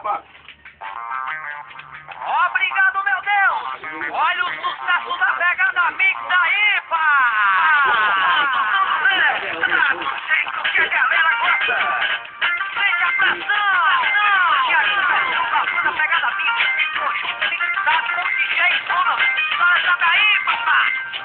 rapaz. Obrigado, meu Deus! Olha o sucesso da pegada mix aí, pá! Sente o que a galera gosta! Sente a pressão! E aí, pressão da pegada mix, conjunto mixado com DJ Sono. Sabe aí, papá?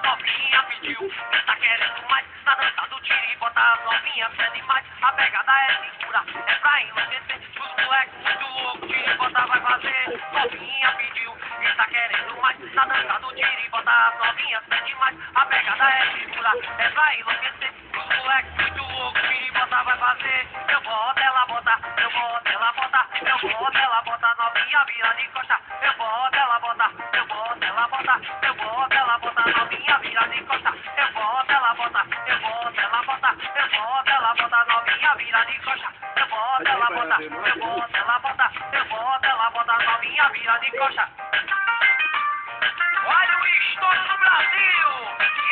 Novinha pediu, tá querendo mais, tá dançando tiro e bota. Novinha pede mais, a pegada é segura, é pra enlouquecer. Os moleques muito loucos, tiro e bota vai fazer. Novinha pediu, tá querendo mais, tá dançando tiro e bota. Novinha pede mais, a pegada é segura, é pra enlouquecer. Os moleques muito loucos, tiro e bota vai fazer. Eu boto, ela bota, eu boto, ela bota, eu boto, ela bota. Novinha vira de costa, eu boto, ela bota, eu boto, ela bota, eu boto, ela bota. Novinha vira de costa, eu boto, ela bota, eu boto, ela bota, eu boto, ela bota. Novinha vira de costa, eu boto, ela bota, eu boto, ela bota, eu boto, ela bota. Novinha vira de costa. Olha o estouro do Brasil!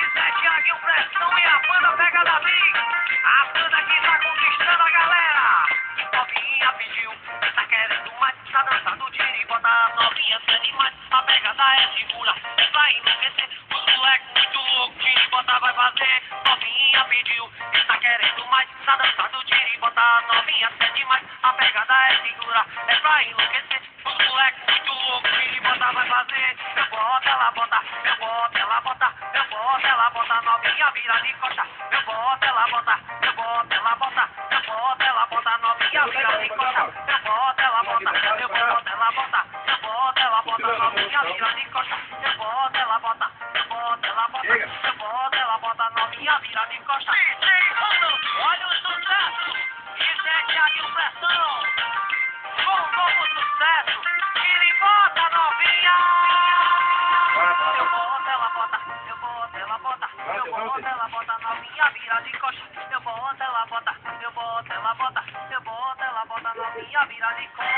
Isso é Thiaguinho Pressão e a banda Pegada Mix. A banda que tá conquistando a galera. Novinha pediu, tá querendo mais, tá dançando tiro e bota. Novinha pede mais, a pegada é segura, é pra enlouquecer. Os moleques muito loucos, tiro e bota vai fazer. Novinha pediu, tá querendo mais, tá dançando tiro e bota. Novinha pede mais, a pegada é segura, é pra enlouquecer. Os moleques muito loucos, tiro e bota vai fazer. Eu boto, ela bota, eu boto, ela bota, eu boto, ela bota. Novinha vira de costa, eu boto, ela bota, eu boto, ela bota, eu boto, ela bota. Novinha vira de costa, eu boto, ela bota, eu boto, ela bota, eu boto, ela bota. Novinha vira de costa, eu boto, ela bota, eu boto, ela bota, eu boto, ela bota. Novinha vira de costa. DJ Ronald, olha o sucesso, isso é Thiaguinho Pressão, com um novo sucesso, tira e bota, novinha. Eu boto, ela bota, eu boto, ela bota, eu boto, ela bota. Novinha vira de costa, eu boto, ela bota, eu boto, ela bota, eu boto, ela bota. Novinha vira de costa.